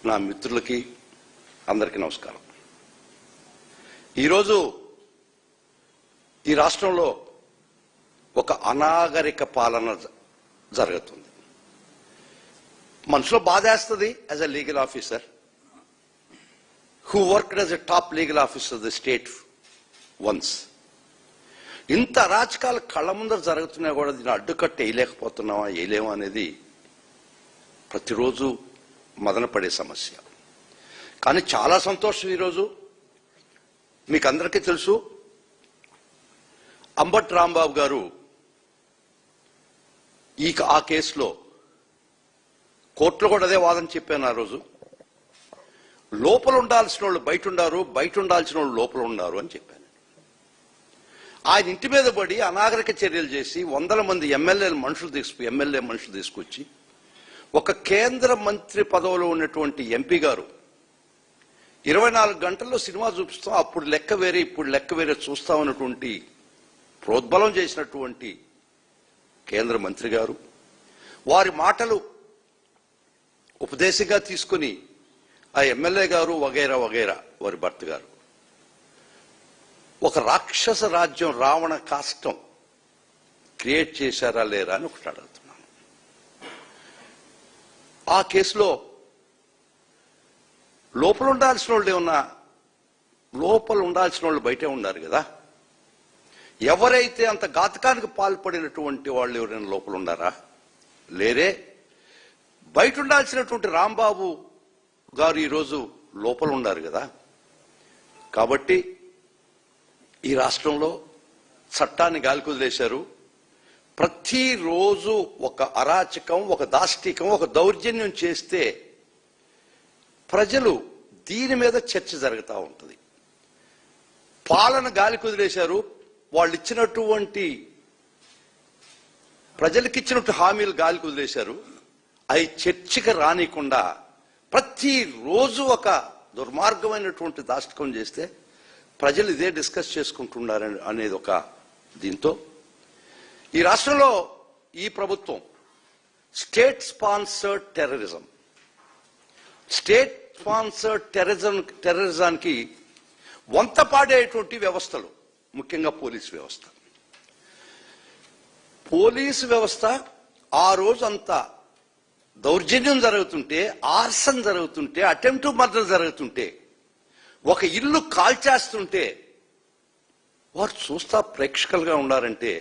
నా మిత్రులకి అందరికీ నమస్కారం. ఈరోజు ఈ రాష్ట్రంలో ఒక అనాగరిక పాలన జరుగుతుంది. మనసులో బాధేస్తుంది. As a legal officer who worked as a top legal officer the state once, ఇంత అరాచకాలు కళ్ళ ముందర జరుగుతున్నా కూడా దీన్ని అడ్డుకట్ట వేయలేకపోతున్నావా, వేయలేమా అనేది ప్రతిరోజు మదన పడే సమస్య. కానీ చాలా సంతోషం, ఈరోజు మీకు అందరికీ తెలుసు, అంబటి రాంబాబు గారు ఆ కేసులో కోర్టులో కూడా అదే వాదన చెప్పాను. ఆ రోజు లోపల ఉండాల్సిన వాళ్ళు బయట ఉండారు, బయట ఉండాల్సిన వాళ్ళు లోపల ఉన్నారు అని చెప్పాను. ఆయన ఇంటి మీద పడి అనాగరిక చర్యలు చేసి వందల మంది ఎమ్మెల్యే మనుషులు తీసుకొచ్చి ఒక కేంద్ర మంత్రి పదవిలో ఉన్నటువంటి ఎంపీ గారు 24 గంటల్లో సినిమా చూపిస్తాం, అప్పుడు లెక్క వేరే ఇప్పుడు లెక్క వేరే చూస్తామన్నటువంటి ప్రోద్బలం చేసినటువంటి కేంద్ర మంత్రి గారు, వారి మాటలు ఉపదేశంగా తీసుకుని ఆ ఎమ్మెల్యే గారు వగైరా వగైరా వారి భర్త గారు ఒక రాక్షస రాజ్యం రావణ కాష్టం క్రియేట్ చేశారా లేరా అని ఒకటి అడుగుతున్నాను. ఆ కేసులో లోపల ఉండాల్సిన వాళ్ళు ఏమన్నా, లోపల ఉండాల్సిన వాళ్ళు బయటే ఉన్నారు కదా. ఎవరైతే అంత ఘాతకానికి పాల్పడినటువంటి వాళ్ళు ఎవరైనా లోపల ఉన్నారా? లేరే. బయట ఉండాల్సినటువంటి రాంబాబు గారు ఈరోజు లోపల ఉన్నారు కదా. కాబట్టి ఈ రాష్ట్రంలో చట్టాన్ని గాలికొదిలేశారు. ప్రతిరోజు ఒక అరాచకం, ఒక దాష్టికం, ఒక దౌర్జన్యం చేస్తే ప్రజలు దీని మీద చర్చ జరుగుతూ ఉంటుంది. పాలన గాలికొదిలేశారు. వాళ్ళు ఇచ్చినటువంటి ప్రజలకు ఇచ్చినట్టు హామీలు గాలికొదిలేశారు. అవి చర్చకు రానికుండా ప్రతిరోజు ఒక దుర్మార్గమైనటువంటి దాష్టికం చేస్తే ప్రజలు ఇదే డిస్కస్ చేసుకుంటున్నారు అనేది ఒక దీంతో ఈ రాష్ట్రంలో ఈ ప్రభుత్వం స్టేట్ స్పాన్సర్డ్ టెర్రరిజానికి వంతపాడేటువంటి వ్యవస్థలు, ముఖ్యంగా పోలీసు వ్యవస్థ ఆ రోజు అంతా దౌర్జన్యం జరుగుతుంటే, ఆర్సన్ జరుగుతుంటే, అటెంప్ట్ మర్డర్ జరుగుతుంటే, ఒక ఇల్లు కాల్చేస్తుంటే వారు చూస్తా ప్రేక్షకులుగా ఉన్నారంటే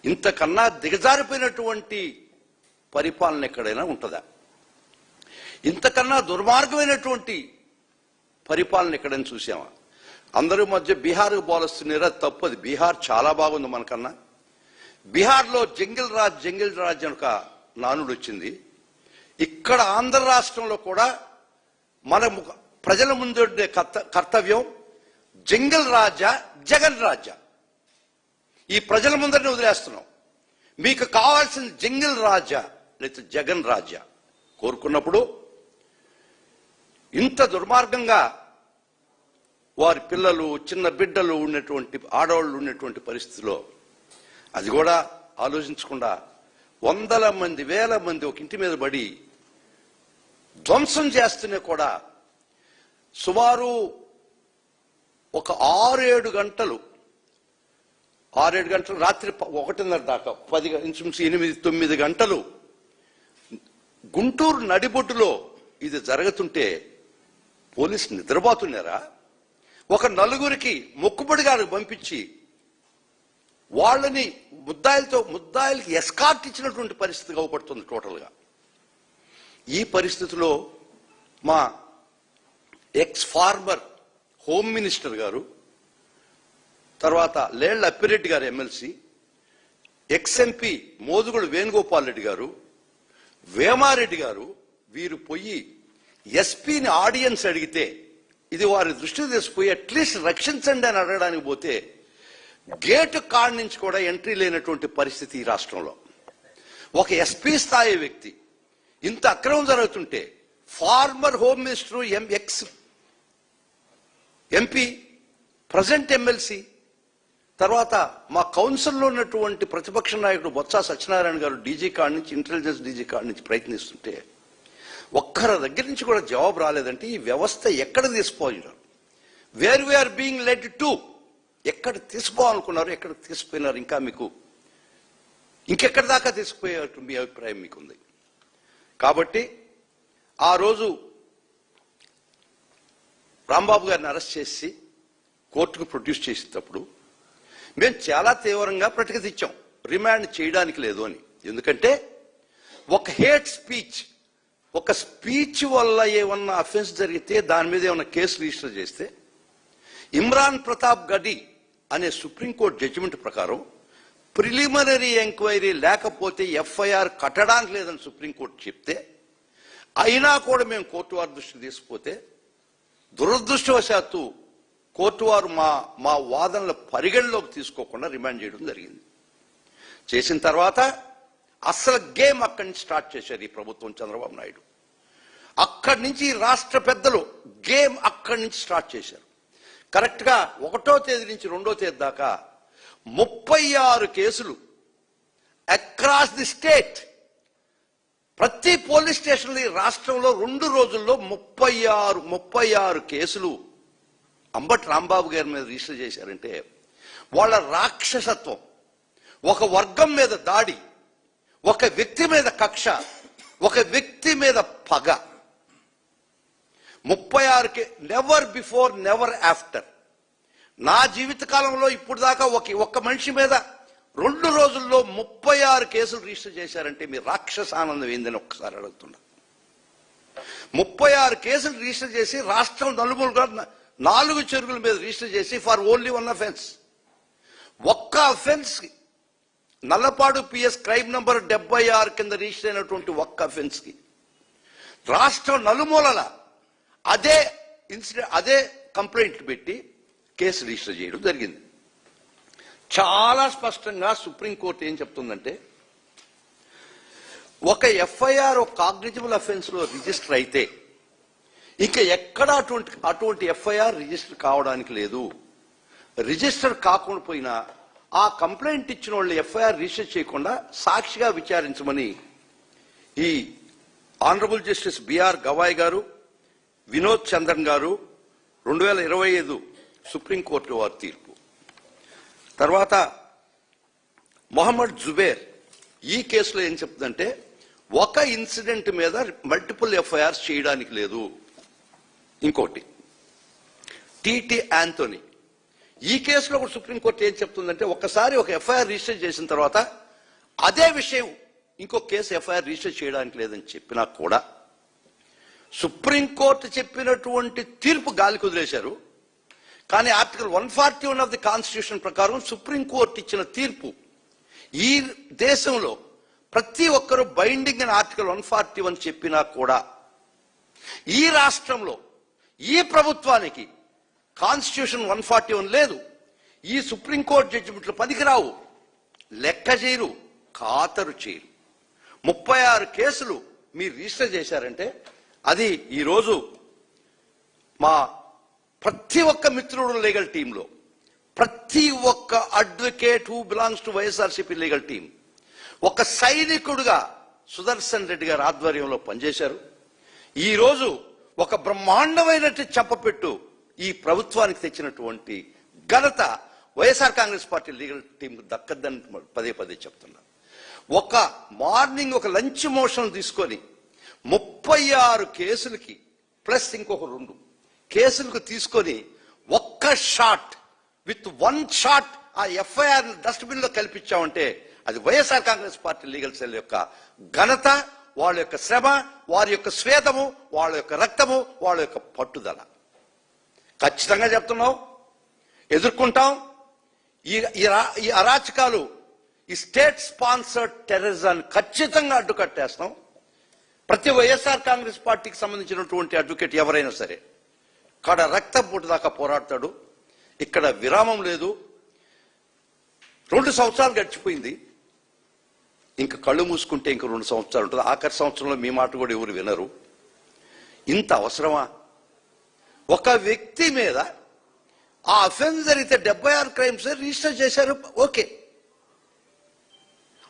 ఇంతకన్నా దిగజారిపోయినటువంటి పరిపాలన ఎక్కడైనా ఉంటుందా? ఇంతకన్నా దుర్మార్గమైనటువంటి పరిపాలన ఎక్కడైనా చూసామా? అందరి మధ్య బీహార్కు పోలుస్తున్నారా? తప్పది. బీహార్ చాలా బాగుంది మనకన్నా. బీహార్లో జంగిల్ రాజ్ అని ఒక నానుడు వచ్చింది. ఇక్కడ ఆంధ్ర రాష్ట్రంలో కూడా మన ప్రజల ముందు కర్తవ్యం జంగిల్ రాజా, జగన్ రాజా. ఈ ప్రజల ముందరనే వదిలేస్తున్నాం. మీకు కావాల్సిన జంగిల్ రాజా లేదా జగన్ రాజా కోరుకున్నప్పుడు ఇంత దుర్మార్గంగా వారి పిల్లలు, చిన్న బిడ్డలు ఉన్నటువంటి, ఆడవాళ్ళు ఉన్నటువంటి పరిస్థితిలో అది కూడా ఆలోచించకుండా వందల మంది, వేల మంది ఒక ఇంటి మీద పడి ధ్వంసం చేస్తూనే కూడా సుమారు ఒక 6-7 గంటలు రాత్రి 1:30 దాకా 8-9 గంటలు గుంటూరు నడిబొడ్డులో ఇది జరుగుతుంటే పోలీసు నిద్రపోతున్నారా? ఒక నలుగురికి మొక్కుబడిగా పంపించి వాళ్ళని ముద్దాయిలకి ఎస్కార్ట్ ఇచ్చినటువంటి పరిస్థితి అవపడుతుంది టోటల్గా. ఈ పరిస్థితిలో మా ఎక్స్ ఫార్మర్ హోమ్ మినిస్టర్ గారు, తర్వాత లేళ్ల అప్పిరెడ్డి గారు MLC, ex MP Modugudu Venugopal Reddy గారు, వేమారెడ్డి గారు, వీరు పోయి ఎస్పీని ఆడియన్స్ అడిగితే ఇది వారి దృష్టికి తీసుకుపోయి అట్లీస్ట్ రక్షించండి అని అడగడానికి పోతే గేటు కాడి నుంచి కూడా ఎంట్రీ లేనటువంటి పరిస్థితి ఈ రాష్ట్రంలో. ఒక ఎస్పీ స్థాయి వ్యక్తి ఇంత అక్రమం జరుగుతుంటే former home minister, ex MP, present MLC, తర్వాత మా కౌన్సిల్లో ఉన్నటువంటి ప్రతిపక్ష నాయకుడు బొత్స సత్యనారాయణ గారు డీజీ కాడి నుంచి, ఇంటెలిజెన్స్ డీజీ కాడి నుంచి ప్రయత్నిస్తుంటే ఒక్కరి దగ్గర నుంచి కూడా జవాబు రాలేదంటే ఈ వ్యవస్థ ఎక్కడ తీసుకుపోయినారు, where we are being led to, ఎక్కడ తీసుకోవాలనుకున్నారు, ఎక్కడ తీసుకుపోయినారు, ఇంకా మీకు ఇంకెక్కడి దాకా తీసుకుపోయేట్టు మీ అభిప్రాయం మీకుంది. కాబట్టి ఆ రోజు రాంబాబు గారిని అరెస్ట్ చేసి కోర్టుకు ప్రొడ్యూస్ చేసేటప్పుడు మేము చాలా తీవ్రంగా ప్రతిఘటించాం, రిమాండ్ చేయడానికి లేదు అని. ఎందుకంటే ఒక హేట్ స్పీచ్, ఒక స్పీచ్ వల్ల ఏమన్నా అఫెన్స్ జరిగితే దాని మీద ఏమన్నా కేసు రిజిస్టర్ చేస్తే ఇమ్రాన్ ప్రతాప్ గడి అనే సుప్రీంకోర్టు జడ్జిమెంట్ ప్రకారం ప్రిలిమినరీ ఎంక్వైరీ లేకపోతే ఎఫ్ఐఆర్ కట్టడానికి లేదని సుప్రీంకోర్టు చెప్తే అయినా కూడా మేము కోర్టు వారి దృష్టికి తీసుకుపోతే దురదృష్టవశాత్తు కోర్టు వారు మా వాదనల పరిగణలోకి తీసుకోకుండా రిమాండ్ చేయడం జరిగింది. చేసిన తర్వాత అసలు గేమ్ అక్కడి నుంచి స్టార్ట్ చేశారు ఈ ప్రభుత్వం, చంద్రబాబు నాయుడు. అక్కడి నుంచి రాష్ట్ర పెద్దలు గేమ్ అక్కడి నుంచి స్టార్ట్ చేశారు. కరెక్ట్గా 1వ తేదీ నుంచి 2వ తేదీ దాకా 36 కేసులు అక్రాస్ ది స్టేట్, ప్రతి పోలీస్ స్టేషన్ రాష్ట్రంలో 2 రోజుల్లో 36 కేసులు అంబటి రాంబాబు గారి మీద రిజిస్టర్ చేశారంటే వాళ్ళ రాక్షసత్వం, ఒక వర్గం మీద దాడి, ఒక వ్యక్తి మీద కక్ష, ఒక వ్యక్తి మీద పగ. 36 నెవర్ బిఫోర్ నెవర్ ఆఫ్టర్. నా జీవిత కాలంలో ఇప్పుడు దాకా ఒక్క మనిషి మీద 2 రోజుల్లో 36 కేసులు రిజిస్టర్ చేశారంటే మీ రాక్షస ఆనందం ఏందని ఒక్కసారి అడుగుతున్నా. 36 కేసులు రిజిస్టర్ చేసి రాష్ట్రం నలుమూలగా 4 చెరువుల మీద రిజిస్టర్ చేసి ఫర్ ఓన్లీ 1 అఫెన్స్. ఒక్క offence Nallapadu PS crime number 76 కింద రిజిస్టర్ అయినటువంటి ఒక్క అఫెన్స్ కి రాష్ట్రం నలుమూలల అదే కంప్లైంట్ పెట్టి కేసు రిజిస్టర్ చేయడం జరిగింది. చాలా స్పష్టంగా సుప్రీంకోర్టు ఏం చెప్తుందంటే ఒక ఎఫ్ఐఆర్ ఒక కాగ్నిజబుల్ అఫెన్స్ లో రిజిస్టర్ అయితే ఇంకా ఎక్కడ అటువంటి ఎఫ్ఐఆర్ రిజిస్టర్ కావడానికి లేదు. రిజిస్టర్ కాకుండా పోయినా ఆ కంప్లైంట్ ఇచ్చిన వాళ్ళు ఎఫ్ఐఆర్ రిజిస్టర్ చేయకుండా సాక్షిగా విచారించమని ఈ ఆనరబుల్ జస్టిస్ బిఆర్ గవాయ్ గారు, వినోద్ చంద్రన్ గారు 2025 సుప్రీంకోర్టు వారి తీర్పు. తర్వాత మొహమ్మద్ జుబేర్ ఈ కేసులో ఏం చెప్తుందంటే ఒక ఇన్సిడెంట్ మీద మల్టిపుల్ ఎఫ్ఐఆర్స్ చేయడానికి లేదు. ఇంకోటి టిటి యాంథోనీ ఈ కేసులో కూడా సుప్రీంకోర్టు ఏం చెప్తుందంటే ఒకసారి ఒక ఎఫ్ఐఆర్ రిజిస్టర్ చేసిన తర్వాత అదే విషయం ఇంకో కేసు ఎఫ్ఐఆర్ రిజిస్టర్ చేయడానికి లేదని చెప్పినా కూడా సుప్రీంకోర్టు చెప్పినటువంటి తీర్పు గాలికి వదిలేశారు. కానీ ఆర్టికల్ 141 ఆఫ్ ది కాన్స్టిట్యూషన్ ప్రకారం సుప్రీంకోర్టు ఇచ్చిన తీర్పు ఈ దేశంలో ప్రతి ఒక్కరూ బైండింగ్ అని ఆర్టికల్ 141 చెప్పినా కూడా ఈ రాష్ట్రంలో ఈ ప్రభుత్వానికి కాన్స్టిట్యూషన్ 141 లేదు. ఈ సుప్రీంకోర్టు జడ్జిమెంట్లు పనికిరావు, లెక్క చేయరు, ఖాతరు చేయరు. 36 కేసులు మీరు రిజిస్టర్ చేశారంటే అది ఈరోజు మా ప్రతి ఒక్క మిత్రుడు లీగల్ టీంలో ప్రతి ఒక్క advocate who belongs to YSRCP legal team ఒక సైనికుడుగా సుదర్శన్ రెడ్డి గారి ఆధ్వర్యంలో పనిచేశారు. ఈరోజు ఒక బ్రహ్మాండమైనట్టు చెప్పపెట్టు ఈ ప్రభుత్వానికి తెచ్చినటువంటి ఘనత వైఎస్ఆర్ కాంగ్రెస్ పార్టీ లీగల్ టీం దక్కద్దని పదే పదే చెప్తున్నా. ఒక మార్నింగ్ ఒక లంచ్ మోషన్ తీసుకొని 36 కేసులకి ప్లస్ ఇంకొక 2 కేసులకు తీసుకొని ఒక్క షాట్ విత్ 1 షాట్ ఆ ఎఫ్ఐఆర్ డస్ట్బిన్ లో కల్పించామంటే అది వైఎస్ఆర్ కాంగ్రెస్ పార్టీ లీగల్ సెల్ యొక్క ఘనత, వాళ్ళ యొక్క శ్రమ, వారి యొక్క స్వేదము, వాళ్ళ యొక్క రక్తము, వాళ్ళ యొక్క పట్టుదల. ఖచ్చితంగా చెప్తున్నాం, ఎదుర్కొంటాం. ఈ అరాచకాలు, ఈ స్టేట్ స్పాన్సర్డ్ టెర్రరిజాన్ని ఖచ్చితంగా అడ్డుకట్టేస్తాం. ప్రతి వైఎస్ఆర్ కాంగ్రెస్ పార్టీకి సంబంధించినటువంటి అడ్వకేట్ ఎవరైనా సరే కడ రక్తం పుట్టు దాకా పోరాడతాడు. ఇక్కడ విరామం లేదు. 2 సంవత్సరాలు గడిచిపోయింది, ఇంకా కళ్ళు మూసుకుంటే ఇంక 2 సంవత్సరాలు ఉంటుంది. ఆఖరి సంవత్సరంలో మీ మాట కూడా ఎవరు వినరు. ఇంత అవసరమా? ఒక వ్యక్తి మీద ఆ అఫెన్స్ జరిగితే 76 క్రైమ్స్ రిజిస్టర్ చేశారు, ఓకే.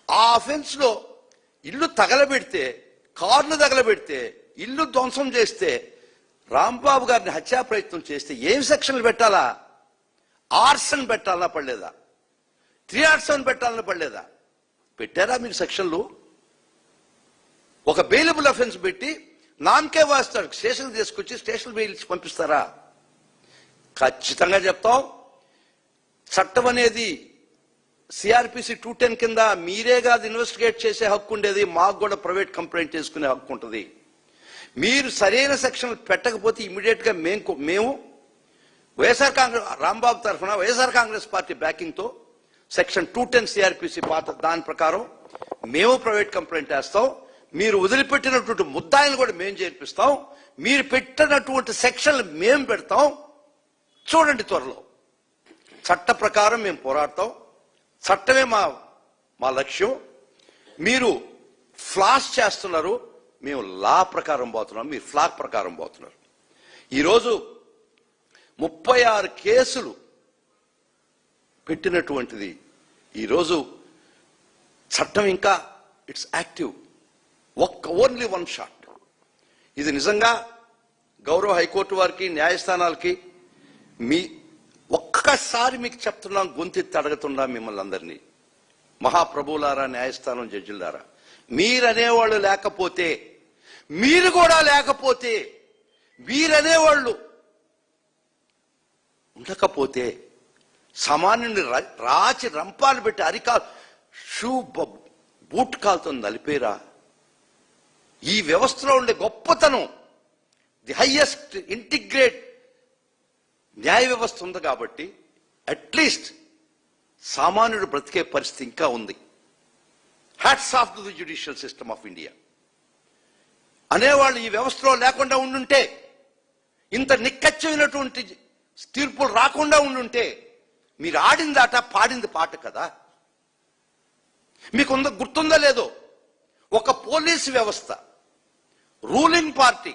ఆ అఫెన్స్ లో ఇల్లు తగలబెడితే, కార్లు తగలబెడితే ఇల్లు ధ్వంసం చేస్తే రాంబాబు గారిని హత్యా ప్రయత్నం చేస్తే ఏం సెక్షన్లు పెట్టాలా? ఆర్సన్ పెట్టాలన్నా పడలేదా? 307 పెట్టాలన్నా పడలేదా? పెట్టారా మీరు సెక్షన్లు? ఒక బెయిలబుల్ అఫెన్స్ పెట్టి నామకే వాస్తాడు స్టేషన్ తీసుకొచ్చి స్టేషన్ బెయిల్ పంపిస్తారా? ఖచ్చితంగా చెప్తాం. చట్టం అనేది సిఆర్పిసి 210 కింద మీరే కాదు ఇన్వెస్టిగేట్ చేసే హక్కు ఉండేది, మాకు కూడా ప్రైవేట్ కంప్లైంట్ చేసుకునే హక్కు ఉంటుంది. మీరు సరైన సెక్షన్లు పెట్టకపోతే ఇమీడియట్ గా మేము వైఎస్ఆర్ కాంగ్రెస్ రాంబాబు తరఫున వైఎస్ఆర్ కాంగ్రెస్ పార్టీ బ్యాకింగ్ తో సెక్షన్ 210 సిఆర్పిసి పాత దాని ప్రకారం మేము ప్రైవేట్ కంప్లైంట్ వేస్తాం. మీరు వదిలిపెట్టినటువంటి ముద్దాయిని కూడా మేము చేర్పిస్తాం. మీరు పెట్టినటువంటి సెక్షన్లు మేము పెడతాం. చూడండి, త్వరలో చట్ట ప్రకారం మేము పోరాడతాం. చట్టమే మా లక్ష్యం. మీరు ఫ్లాష్ చేస్తున్నారు, మేము లా ప్రకారం పోతున్నాం, మీరు ఫ్లాగ్ ప్రకారం పోతున్నారు. ఈరోజు 36 కేసులు పెట్టినటువంటిది ఈరోజు చట్టం ఇంకా it's active. Only one shot. ఇది నిజంగా గౌరవ హైకోర్టు వారికి న్యాయస్థానాలకి మీ ఒక్కసారి మీకు చెప్తున్నాం, గొంతెత్తి అడుగుతున్నా మిమ్మల్ని అందరినీ, మహాప్రభువులారా, న్యాయస్థానం జడ్జిలారా, మీరనేవాళ్ళు లేకపోతే, మీరు కూడా లేకపోతే, మీరనేవాళ్ళు ఉండకపోతే సామాన్యుని రాచి రంపాలు పెట్టి అరికాలు బూట్ కాలుతో నలిపేరా? ఈ వ్యవస్థలో ఉండే గొప్పతనం, ది హైయెస్ట్ ఇంటిగ్రేట్ న్యాయ వ్యవస్థ ఉంది కాబట్టి అట్లీస్ట్ సామాన్యుడు బ్రతికే పరిస్థితి ఇంకా ఉంది. Hats off to the judicial system of India అనేవాళ్ళు ఈ వ్యవస్థలో లేకుండా ఉండుంటే, ఇంత నిక్కచ్చమైనటువంటి తీర్పులు రాకుండా ఉండుంటే, మీరు ఆడింది ఆట పాడింది పాట కదా. మీకు గుర్తుందో లేదో, ఒక పోలీసు వ్యవస్థ రూలింగ్ పార్టీ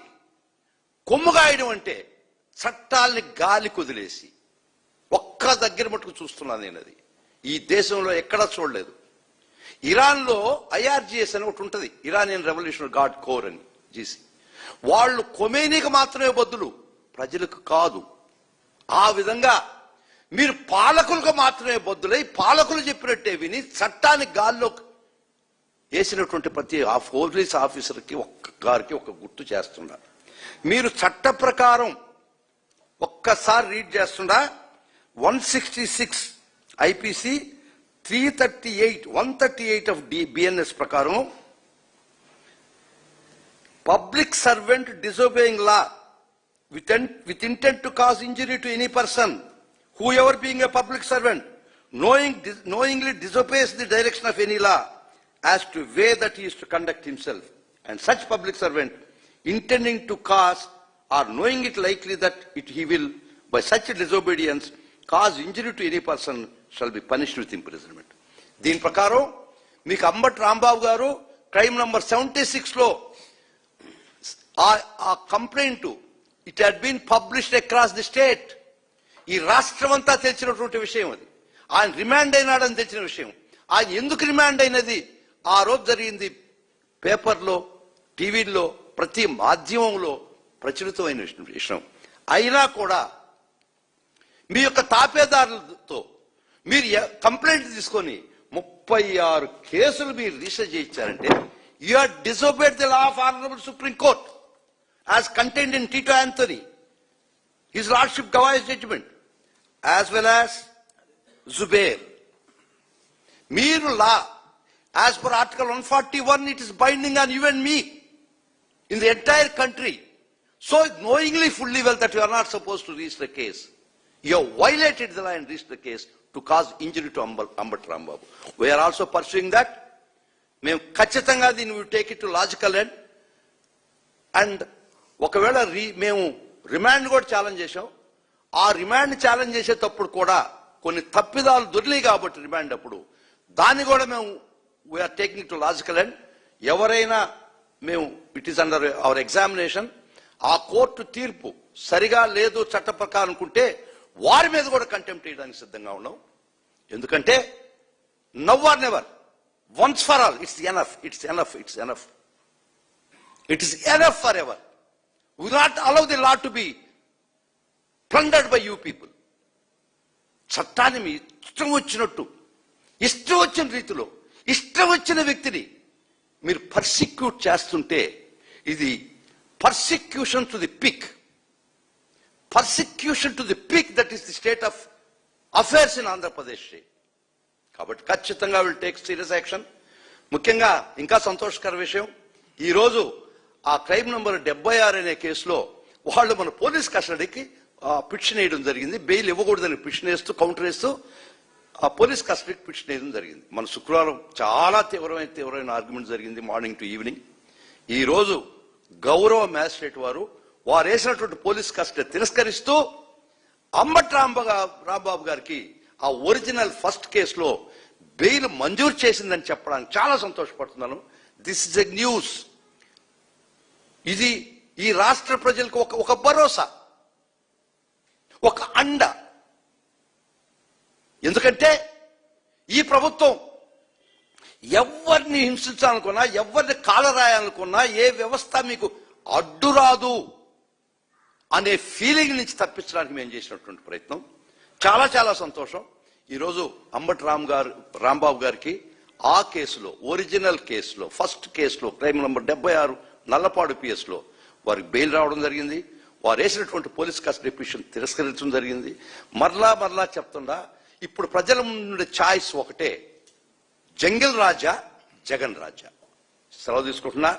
కొమ్ముగాయడం అంటే చట్టాలని గాలి కుదిలేసి ఒక్క దగ్గర మటుకు చూస్తున్నాను నేను. అది ఈ దేశంలో ఎక్కడా చూడలేదు. ఇరాన్లో ఐఆర్జిఎస్ అని ఒకటి ఉంటుంది, ఇరానియన్ రెవల్యూషనరీ గార్డ్ కోర్ అని, జీసీ. వాళ్ళు కొమేనీకి మాత్రమే బదులు, ప్రజలకు కాదు. ఆ విధంగా మీరు పాలకులకు మాత్రమే బద్దులై పాలకులు చెప్పినట్టే విని చట్టాన్ని గాల్లో వేసినటువంటి ప్రతి పోలీస్ ఆఫీసర్కి గారికి ఒక గుర్తు చేస్తున్నారు. మీరు చట్ట ప్రకారం ఒక్కసారి రీడ్ చేస్తున్నా 166 ఐపీసీ 138 ఆఫ్ బిఎన్ఎస్ ప్రకారం public servant డిసోబేయింగ్ law with intent to cause injury to any person, whoever being a public servant knowingly disobeys the direction of any law as to way that he is to conduct himself, and such public servant intending to cause or knowing it likely that he will by such disobedience cause injury to any person shall be punished with imprisonment. దీని ప్రకారం మీకు అంబటి రాంబాబు గారు crime number 76 లో ఆ complaint it had been published across the state. ఈ రాష్ట్రం అంతా తెలిసినటువంటి విషయం అది. ఆయన రిమాండ్ అయినాడని తెలిసిన విషయం. ఆయన ఎందుకు రిమాండ్ అయినది ఆ రోజు జరిగింది పేపర్లో, టీవీల్లో, ప్రతి మాధ్యమంలో ప్రచురితమైన విషయం. అయినా కూడా మీ యొక్క తాపేదారులతో మీరు కంప్లైంట్ తీసుకొని 36 కేసులు మీరు రిజిస్టర్ చేయించారంటే you are disobeyed the law of honourable Supreme Court as contained in Tito Anthony, his lordship Gawai's judgment, as well as Zubair. Mere law, as per Article 141, it is binding on you and me in the entire country. So knowingly fully well that you are not supposed to register the case, you have violated the law and registered the case to cause injury to Ambat Rambabu. We are also pursuing that. మేము ఖచ్చితంగా దీన్ని take it to logical end. And ఒకవేళ మేము remand కూడా challenge చేశాం. ఆ remand challenge చేసేటప్పుడు కూడా కొన్ని తప్పిదాలు దొరికాయి కాబట్టి రిమాండ్ అప్పుడు దాన్ని కూడా మేము we're taking to logical end. ఎవరైనా మేము it is under our examination. ఆ కోర్టు తీర్పు సరిగా లేదు చట్ట ప్రకారం అనుకుంటే వారి మీద కూడా కంటెంప్ట్ చేయడానికి సిద్ధంగా ఉన్నాం. ఎందుకంటే now or never, once for all, it's enough. It is enough forever. We will not allow the law to be plundered by you people. చట్టాన్ని మీ ఇష్టం వచ్చినట్టు, ఇష్టం వచ్చిన రీతిలో, ఇష్టం వచ్చిన వ్యక్తిని మీరు పర్సిక్యూట్ చేస్తుంటే ఇది persecution to the peak. Persecution to the peak, that is the state of affairs in Andhra Pradesh. కాబట్టి ఖచ్చితంగా విల్ టేక్ సీరియస్ యాక్షన్. ముఖ్యంగా ఇంకా సంతోషకర విషయం, ఈరోజు ఆ క్రైమ్ నంబర్ 76 అనే కేసులో వాళ్ళు మన పోలీస్ కస్టడీకి పిటిషన్ వేయడం జరిగింది. బెయిల్ ఇవ్వకూడదని పిటిషన్ వేస్తూ, కౌంటర్ వేస్తూ ఆ పోలీస్ కస్టడీకి పిటిషన్ వేయడం జరిగింది. మన శుక్రవారం చాలా తీవ్రమైన ఆర్గ్యుమెంట్ జరిగింది, మార్నింగ్ టు ఈవినింగ్. ఈ రోజు గౌరవ మ్యాజిస్ట్రేట్ వారు వేసినటువంటి పోలీస్ కస్టడీ తిరస్కరిస్తూ అంబటి రాంబాబు గారికి ఆ ఒరిజినల్ ఫస్ట్ కేసులో బెయిల్ మంజూరు చేసిందని చెప్పడానికి చాలా సంతోషపడుతున్నాను. This is a news. ఇది ఈ రాష్ట్ర ప్రజలకు ఒక భరోసా, ఒక అండ. ఎందుకంటే ఈ ప్రభుత్వం ఎవరిని హింసించాలనుకున్నా, ఎవరిని కాలరాయాలనుకున్నా, ఏ వ్యవస్థ మీకు అడ్డురాదు అనే ఫీలింగ్ నుంచి తప్పించడానికి మేము చేసినటువంటి ప్రయత్నం. చాలా చాలా సంతోషం. ఈరోజు అంబటి రాంబాబు గారికి ఆ కేసులో, ఒరిజినల్ కేసులో, ఫస్ట్ కేసులో, క్రైమ్ నంబర్ 76 నల్లపాడు పిఎస్లో వారికి బెయిల్ రావడం జరిగింది. వారు వేసినటువంటి పోలీస్ కస్టడీ పిటిషన్ తిరస్కరించడం జరిగింది. మరలా చెప్తుండా, ఇప్పుడు ప్రజల ముందు ఛాయిస్ ఒకటే, జంగిల్ రాజా, జగన్ రాజా. సెలవు తీసుకుంటున్నా.